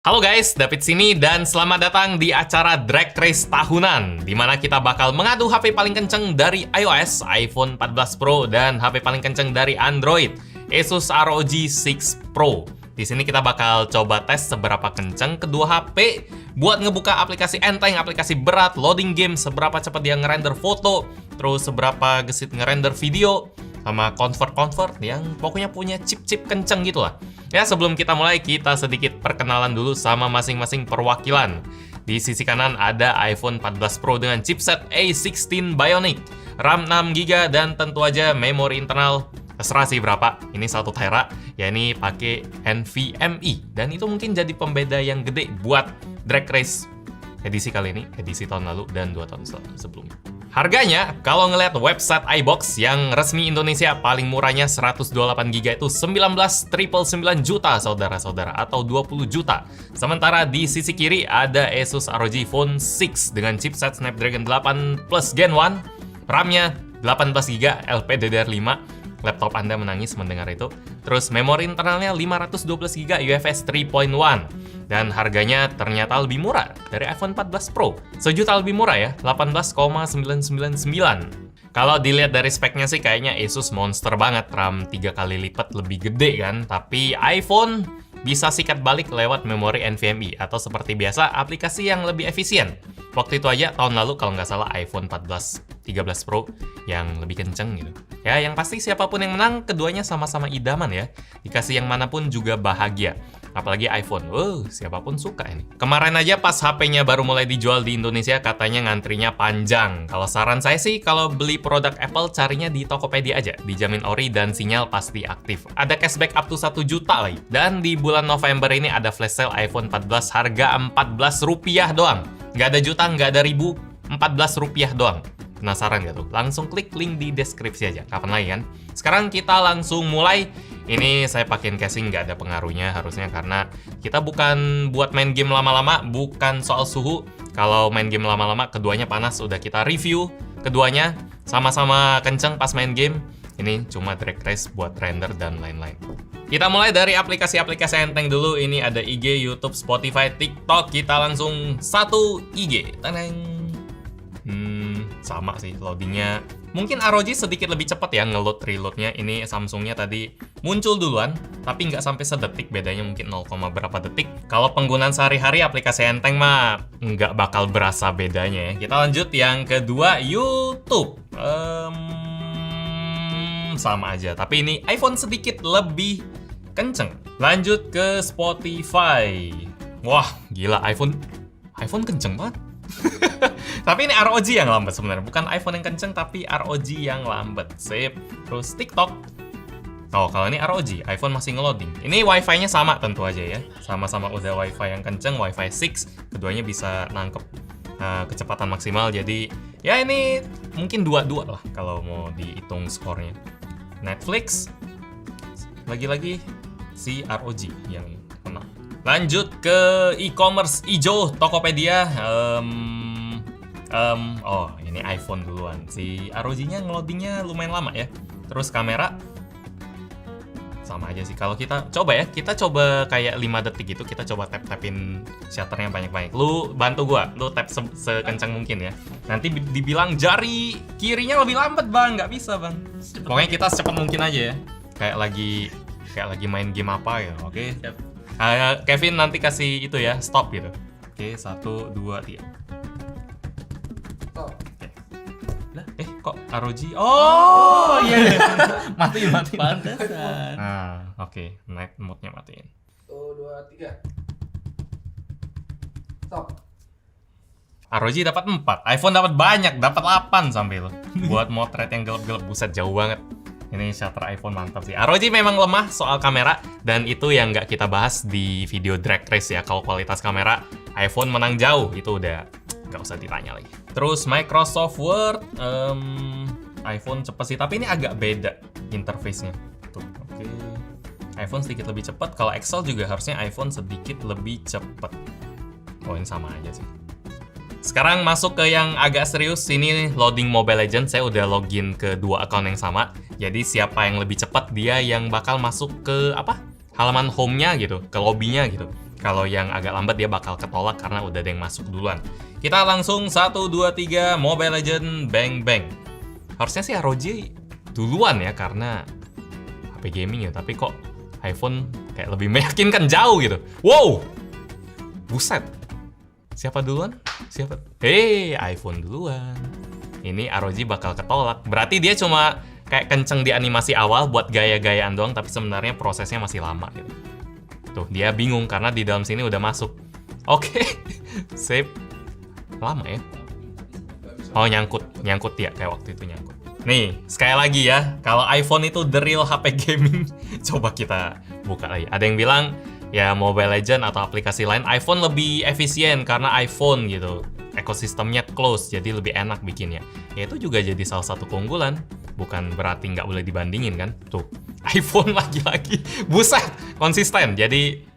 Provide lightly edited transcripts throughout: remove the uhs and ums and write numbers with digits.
Halo guys, David sini dan selamat datang di acara Drag Race tahunan di mana kita bakal mengadu HP paling kenceng dari iOS, iPhone 14 Pro dan HP paling kenceng dari Android, Asus ROG 6 Pro. Di sini kita bakal coba tes seberapa kenceng kedua HP buat ngebuka aplikasi enteng, aplikasi berat, loading game, seberapa cepat dia ngerender foto, terus seberapa gesit ngerender video, sama convert yang pokoknya punya chip-chip kenceng gitu lah. Ya, sebelum kita mulai, kita sedikit perkenalan dulu sama masing-masing perwakilan. Di sisi kanan ada iPhone 14 Pro dengan chipset A16 Bionic, RAM 6GB, dan tentu aja memori internal terserah sih berapa. Ini 1 tera, ya ini pakai NVMe. Dan itu mungkin jadi pembeda yang gede buat Drag Race edisi kali ini, edisi tahun lalu dan 2 tahun sebelumnya. Harganya, kalau ngeliat website iBox yang resmi Indonesia, paling murahnya 128GB itu 19.999 juta saudara-saudara, atau 20 juta. Sementara di sisi kiri ada Asus ROG Phone 6 dengan chipset Snapdragon 8 Plus Gen 1, RAM-nya 18GB LPDDR5. Laptop Anda menangis mendengar itu. Terus memori internalnya 512GB UFS 3.1. Dan harganya ternyata lebih murah dari iPhone 14 Pro. Sejuta lebih murah ya, 18,999. Kalau dilihat dari speknya sih kayaknya Asus monster banget, RAM 3 kali lipat lebih gede kan. Tapi iPhone bisa sikat balik lewat memori NVMe, atau seperti biasa, aplikasi yang lebih efisien. Waktu itu aja tahun lalu kalau nggak salah iPhone 14 13 Pro yang lebih kenceng gitu. Ya, yang pasti siapapun yang menang, keduanya sama-sama idaman ya. Dikasih yang manapun juga bahagia. Apalagi iPhone, siapapun suka ini. Kemarin aja pas HP-nya baru mulai dijual di Indonesia, katanya ngantrinya panjang. Kalau saran saya sih, kalau beli produk Apple, carinya di Tokopedia aja. Dijamin ori dan sinyal pasti aktif. Ada cashback up to 1 juta lagi. Dan di bulan November ini ada flash sale iPhone 14 harga Rp14 doang. Nggak ada juta, nggak ada ribu, Rp14 doang. Penasaran gak tuh? Langsung klik link di deskripsi aja. Kapan lagi kan? Sekarang kita langsung mulai. Ini saya pakein casing, nggak ada pengaruhnya harusnya, karena kita bukan buat main game lama-lama, bukan soal suhu. Kalau main game lama-lama, keduanya panas, udah kita review. Keduanya sama-sama kenceng pas main game. Ini cuma drag race buat render dan lain-lain. Kita mulai dari aplikasi-aplikasi enteng dulu. Ini ada IG, YouTube, Spotify, TikTok. Kita langsung 1 IG. Taneng. Sama sih loadingnya. Mungkin ROG sedikit lebih cepat ya ngeload reloadnya. Ini Samsungnya tadi muncul duluan, tapi nggak sampai sedetik, bedanya mungkin 0, berapa detik. Kalau penggunaan sehari-hari aplikasi enteng mah nggak bakal berasa bedanya ya. Kita lanjut yang kedua, YouTube. Sama aja, tapi ini iPhone sedikit lebih kenceng. Lanjut ke Spotify. Wah, gila, iPhone kenceng banget. Tapi ini ROG yang lambat sebenarnya, bukan iPhone yang kenceng, tapi ROG yang lambat. Sip. Terus TikTok. Oh, kalau ini ROG, iPhone masih ngeloading. Ini Wi-Fi-nya sama tentu aja ya. Sama-sama udah Wi-Fi yang kenceng, Wi-Fi 6. Keduanya bisa nangkep kecepatan maksimal. Jadi, ya ini mungkin 2-2 lah kalau mau dihitung skornya. Netflix. Lagi-lagi si ROG yang menang. Lanjut ke e-commerce hijau, Tokopedia. Ini iPhone duluan. Si ROG-nya ngeloadingnya lumayan lama ya. Terus kamera sama aja sih. Kalau kita coba kayak 5 detik gitu, kita coba tap-tapin shutternya banyak-banyak. Lu bantu gua, lu tap sekencang mungkin ya. Nanti dibilang jari kirinya lebih lambat, Bang. Nggak bisa, Bang. Pokoknya kita secepat mungkin aja ya. Kayak lagi main game apa ya. Oke. Kevin nanti kasih itu ya, stop gitu. Oke, 1, 2, 3. Stop. Lah, kok ROG? Oh, iya. Matiin. Pantesan. Nah, oke. Night mode-nya matiin. 1, 2, 3. Stop. ROG dapat 4, iPhone dapat banyak, dapat 8 sampai lo. Buat motret yang gelap-gelap, buset jauh banget. Ini shutter iPhone mantap sih. ROG memang lemah soal kamera, dan itu yang nggak kita bahas di video drag race ya. Kalau kualitas kamera, iPhone menang jauh, itu udah nggak usah ditanya lagi. Terus Microsoft Word, iPhone cepet sih, tapi ini agak beda interface-nya. Tuh, oke. iPhone sedikit lebih cepat. Kalau Excel juga harusnya iPhone sedikit lebih cepat. Oh, ini sama aja sih. Sekarang masuk ke yang agak serius. Ini loading Mobile Legends. Saya udah login ke 2 akun yang sama. Jadi siapa yang lebih cepat, dia yang bakal masuk ke halaman home-nya gitu, ke lobby-nya gitu. Kalau yang agak lambat dia bakal ketolak karena udah ada yang masuk duluan. Kita langsung 1, 2, 3 Mobile Legends Bang Bang. Harusnya sih ROG duluan ya karena HP gaming ya, tapi kok iPhone kayak lebih meyakinkan jauh gitu. Wow! Buset. Siapa duluan? Siapa? Hei, iPhone duluan. Ini ROG bakal ketolak. Berarti dia cuma kayak kenceng di animasi awal buat gaya-gayaan doang, tapi sebenarnya prosesnya masih lama gitu. Tuh, dia bingung karena di dalam sini udah masuk. Oke, sip. Lama ya? Oh, nyangkut ya, kayak waktu itu nyangkut. Nih, sekali lagi ya, kalau iPhone itu the real HP gaming, coba kita buka lagi. Ada yang bilang, ya Mobile Legends atau aplikasi lain, iPhone lebih efisien karena iPhone gitu. Ekosistemnya close, jadi lebih enak bikinnya. Ya itu juga jadi salah satu keunggulan. Bukan berarti nggak boleh dibandingin kan? Tuh, iPhone lagi-lagi. Buset, konsisten. Jadi,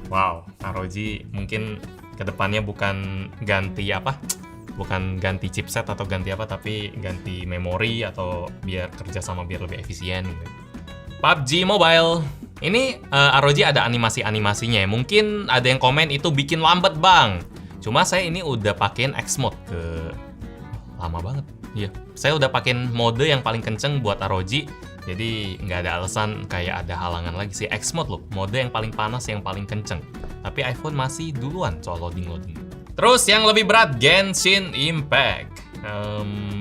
wow, ROG mungkin kedepannya bukan ganti apa? Bukan ganti chipset atau ganti apa, tapi ganti memori atau biar kerjasama biar lebih efisien gitu. PUBG Mobile. Ini ROG ada animasi-animasinya ya. Mungkin ada yang komen itu bikin lambat bang. Cuma saya ini udah pakein X mode ke lama banget. Iya, saya udah pakein mode yang paling kenceng buat ROG. Jadi nggak ada alasan kayak ada halangan lagi sih. X mode loh, mode yang paling panas, yang paling kenceng. Tapi iPhone masih duluan soal loading. Terus yang lebih berat, Genshin Impact.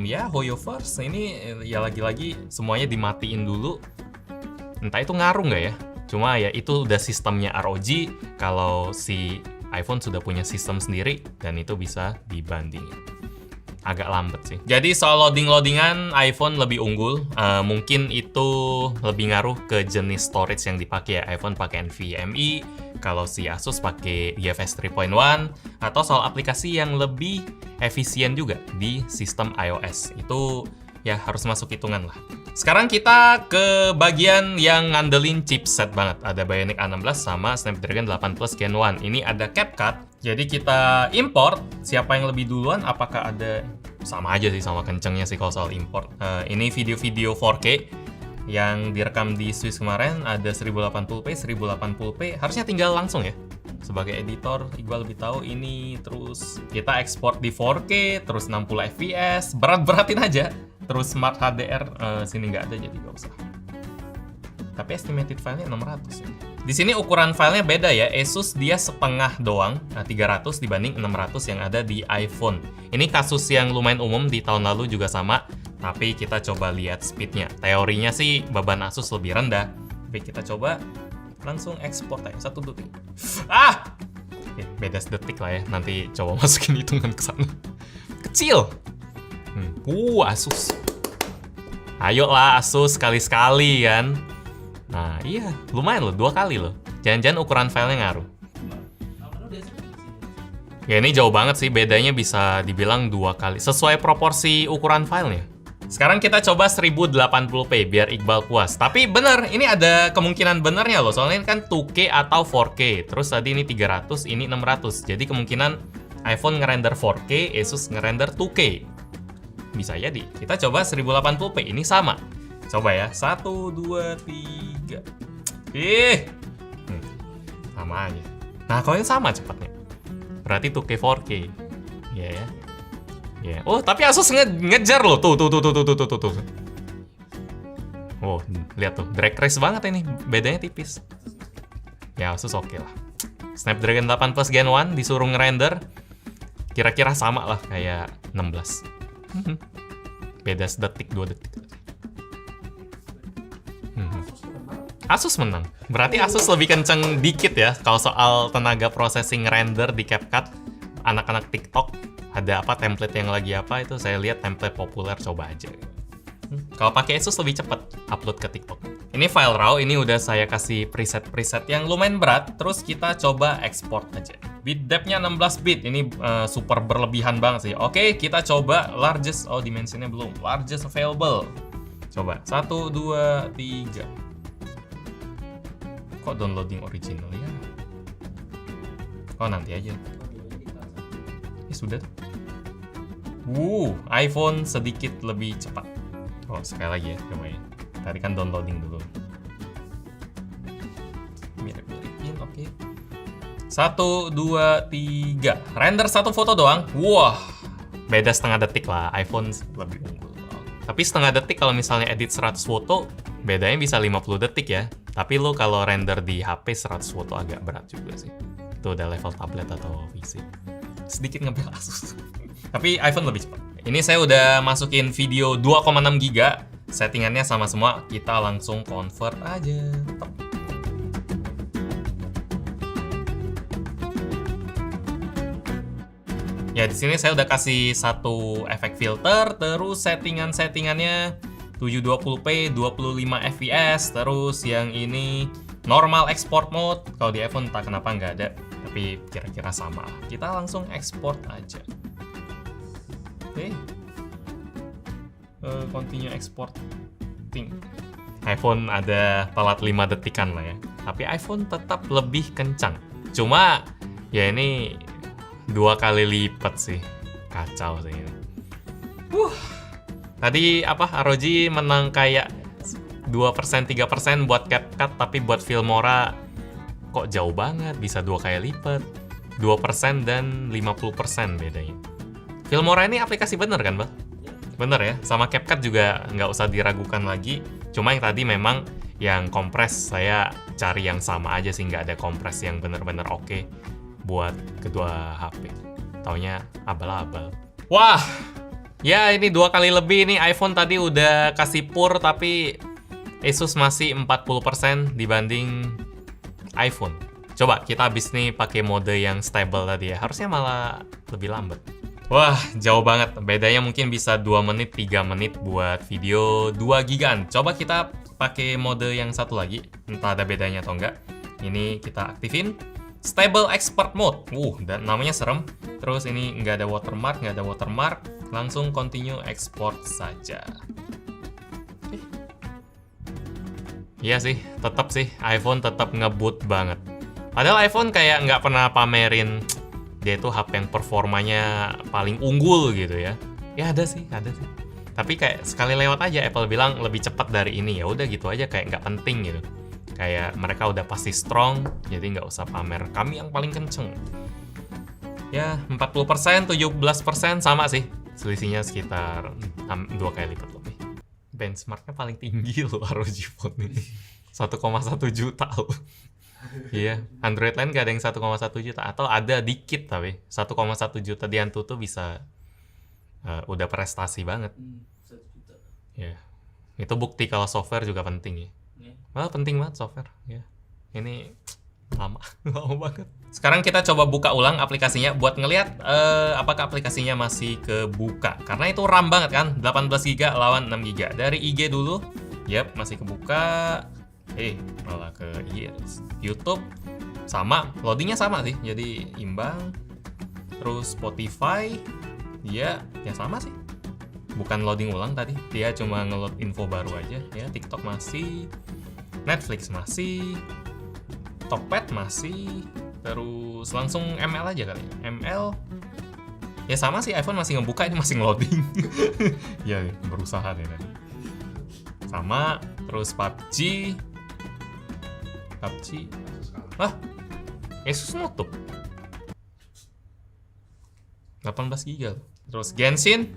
Ya, Hoyoverse ini ya lagi-lagi semuanya dimatiin dulu. Entah itu ngaruh nggak ya? Cuma ya itu udah sistemnya ROG. Kalau si iPhone sudah punya sistem sendiri dan itu bisa dibandingin. Agak lambat sih. Jadi soal loading-loadingan iPhone lebih unggul. Mungkin itu lebih ngaruh ke jenis storage yang dipakai ya. iPhone pakai NVMe, kalau si Asus pakai UFS 3.1, atau soal aplikasi yang lebih efisien juga di sistem iOS. Itu ya harus masuk hitungan lah. Sekarang kita ke bagian yang ngandelin chipset banget. Ada Bionic A16 sama Snapdragon 8 Plus Gen 1. Ini ada CapCut. Jadi kita import. Siapa yang lebih duluan? Apakah ada... Sama aja sih, sama kencengnya sih kalau soal import. Ini video-video 4K yang direkam di Swiss kemarin. Ada 1080p, 1080p. Harusnya tinggal langsung ya. Sebagai editor, Iqbal lebih tahu ini. Terus kita ekspor di 4K, terus 60 fps. Berat-beratin aja. Terus Smart HDR sini nggak ada, jadi nggak usah. Tapi estimated filenya 600 ya. Di sini ukuran filenya beda ya. Asus dia setengah doang, 300 dibanding 600 yang ada di iPhone. Ini kasus yang lumayan umum di tahun lalu juga sama. Tapi kita coba lihat speednya. Teorinya sih beban Asus lebih rendah. Tapi kita coba langsung ekspor aja. 1 detik. Oke, beda sedetik lah ya. Nanti coba masukin hitungan ke sana. Kecil. Asus. Ayolah Asus sekali-sekali kan. Nah iya, lumayan loh, 2 kali loh. Jangan-jangan ukuran filenya ngaruh. Ya ini jauh banget sih, bedanya bisa dibilang 2 kali. Sesuai proporsi ukuran filenya. Sekarang kita coba 1080p biar Iqbal puas. Tapi bener, ini ada kemungkinan benernya loh. Soalnya ini kan 2K atau 4K. Terus tadi ini 300, ini 600. Jadi kemungkinan iPhone ngerender 4K, Asus ngerender 2K. Bisa jadi. Kita coba 1080p, ini sama. Coba ya, 1, 2, 3. Sama aja. Nah, kalau yang sama cepatnya. Berarti 2K 4K. Iya ya. Ya. Oh, tapi Asus ngejar loh. Tuh. Oh, lihat tuh. Drag race banget ini. Bedanya tipis. Ya, Asus oke lah. Snapdragon 8 Plus Gen 1 disuruh ngerender. Kira-kira sama lah kayak 16. Beda sedetik, 2 detik. Asus menang. Berarti Asus lebih kenceng dikit ya. Kalau soal tenaga processing render di CapCut, anak-anak TikTok ada apa template yang lagi apa itu saya lihat template populer, coba aja. Kalau pakai Asus lebih cepat upload ke TikTok. Ini file RAW, ini udah saya kasih preset-preset yang lumayan berat. Terus kita coba export aja. Bit depth-nya 16 bit. Ini super berlebihan banget sih. Oke, kita coba largest. Oh, dimensinya belum. Largest available. Coba 1, 2, 3. Kok downloading original ya? Oh, nanti aja. Sudah. iPhone sedikit lebih cepat. Oh, sekali lagi ya, coba ya. Tadi kan downloading dulu. Mirip-miripin, oke. 1, 2, 3. Render satu foto doang. Wah, beda setengah detik lah. iPhone lebih unggul. Tapi setengah detik kalau misalnya edit 100 foto, bedanya bisa 50 detik ya. Tapi lo kalau render di HP 100 foto agak berat juga sih. Itu udah level tablet atau PC. Sedikit ngebel Asus. Tapi iPhone lebih cepat. Ini saya udah masukin video 2,6 GB. Settingannya sama semua. Kita langsung convert aja. Ya, di sini saya udah kasih satu efek filter, terus settingannya 720p 25 fps, terus yang ini normal export mode. Kalau di iPhone tak kenapa nggak ada, tapi kira-kira sama. Kita langsung export aja. Oke. Continue exporting. iPhone ada telat 5 detikan lah ya. Tapi iPhone tetap lebih kencang. Cuma ya ini 2 kali lipat sih. Kacau sih ini. Tadi ROG menang kayak 2%, 3% buat CapCut, tapi buat Filmora kok jauh banget, bisa 2 kali lipat. 2% dan 50% bedanya. Filmora ini aplikasi bener kan, Bang? Bener ya, sama CapCut juga nggak usah diragukan lagi. Cuma yang tadi memang yang kompres, saya cari yang sama aja sih, nggak ada kompres yang bener-bener oke buat kedua HP. Taunya abal-abal. Wah, ya ini 2 kali lebih nih. iPhone tadi udah kasih pur, tapi Asus masih 40% dibanding iPhone. Coba kita habis nih pakai mode yang stable tadi ya. Harusnya malah lebih lambat. Wah, jauh banget. Bedanya mungkin bisa 2 menit, 3 menit buat video 2 gigan. Coba kita pakai mode yang satu lagi. Entah ada bedanya atau enggak. Ini kita aktifin. Stable Export Mode. Dan namanya serem. Terus ini nggak ada watermark. Langsung continue export saja. Iya sih, tetap sih iPhone tetap ngebut banget. Padahal iPhone kayak nggak pernah pamerin dia itu HP yang performanya paling unggul gitu ya. Ya ada sih. Tapi kayak sekali lewat aja Apple bilang lebih cepat dari ini, ya udah gitu aja, kayak nggak penting gitu. Kayak mereka udah pasti strong, jadi nggak usah pamer kami yang paling kenceng. Ya 40%, 17% sama sih. Selisihnya sekitar 2 kali lipat lebih. Benchmarknya paling tinggi loh ROG Phone ini. 1,1 juta loh. Iya, Android lain gak ada yang 1,1 juta. Atau ada dikit tapi 1,1 juta di Antutu bisa udah prestasi banget. 1 juta. Ya, itu bukti kalau software juga penting ya. Penting banget software ya. Ini lama banget. Sekarang kita coba buka ulang aplikasinya buat ngelihat apakah aplikasinya masih kebuka. Karena itu RAM banget kan, 18 GB lawan 6 GB. Dari IG dulu, yap masih kebuka. Malah ke YouTube sama, loadingnya sama sih, jadi imbang. Terus Spotify, ya sama sih. Bukan loading ulang tadi, dia cuma ngeload info baru aja ya. TikTok masih, Netflix masih, Tokped masih, terus langsung ML aja kali. ML ya sama sih, iPhone masih ngebuka, ini masih ngeloading. Ya berusaha deh tadi. Sama, terus PUBG. Asus nutup 18 GB. Terus Genshin.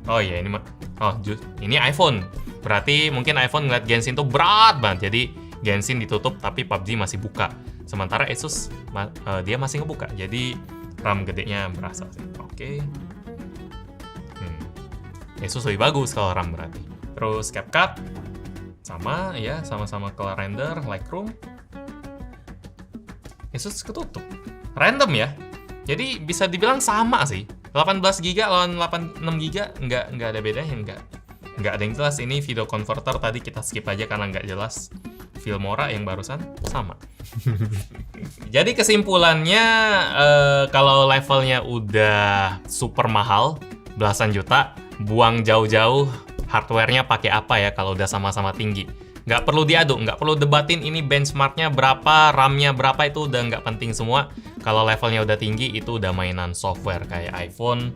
Oh iya, ini iPhone. Berarti mungkin iPhone ngeliat Genshin tuh berat banget, jadi Genshin ditutup tapi PUBG masih buka. Sementara Asus dia masih ngebuka, jadi RAM gedenya berasa sih. Oke. Asus lebih bagus kalau RAM berarti. Terus CapCut sama ya, sama-sama ke render. Lightroom Asus ketutup. Random ya. Jadi bisa dibilang sama sih. 18 GB lawan 86 GB nggak ada bedanya, nggak ada yang jelas. Ini video converter tadi kita skip aja karena nggak jelas. Filmora yang barusan sama. Jadi kesimpulannya kalau levelnya udah super mahal, belasan juta, buang jauh-jauh hardware-nya pakai apa ya kalau udah sama-sama tinggi. Nggak perlu diadu, nggak perlu debatin ini benchmark-nya berapa, RAM-nya berapa, itu udah nggak penting semua. Kalau levelnya udah tinggi, itu udah mainan software kayak iPhone.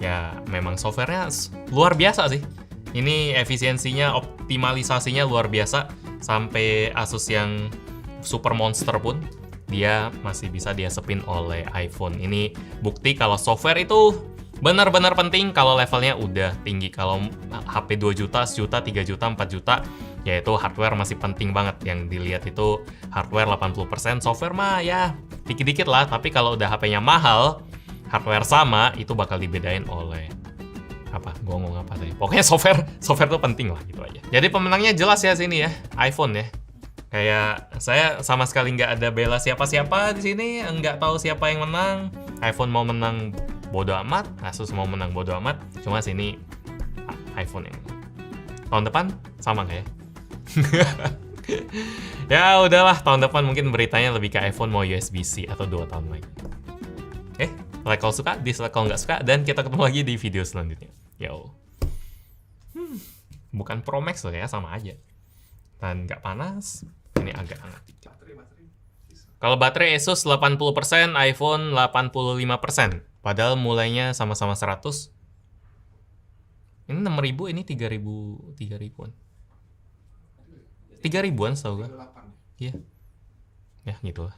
Ya, memang software-nya luar biasa sih. Ini efisiensinya, optimalisasinya luar biasa. Sampai Asus yang super monster pun dia masih bisa diasepin oleh iPhone. Ini bukti kalau software itu benar-benar penting kalau levelnya udah tinggi. Kalau HP 2 juta, sejuta, 3 juta, 4 juta, yaitu hardware masih penting banget. Yang dilihat itu hardware 80%, software mah ya dikit-dikit lah. Tapi kalau udah HP-nya mahal, hardware sama, itu bakal dibedain oleh apa? Gua ngomong apa tadi? Pokoknya software tuh penting lah gitu aja. Jadi pemenangnya jelas ya sini ya, iPhone ya. Kayak saya sama sekali nggak ada bela siapa-siapa di sini, nggak tahu siapa yang menang. iPhone mau menang bodo amat, Asus mau menang bodo amat. Cuma sini iPhone yang menang. Tahun depan sama nggak ya? Ya udahlah, tahun depan mungkin beritanya lebih ke iPhone mau USB-C atau 2 tahun lagi. Like kalau suka, dislike kalau nggak suka, dan kita ketemu lagi di video selanjutnya. Yo. Bukan Pro Max loh ya, sama aja. Dan nggak panas, ini agak hangat. Kalau baterai Asus 80%, iPhone 85%. Padahal mulainya sama-sama 100. Ini 6.000, ini 3.000-an. 3.000-an setahu gue. Iya. Ya, gitu lah.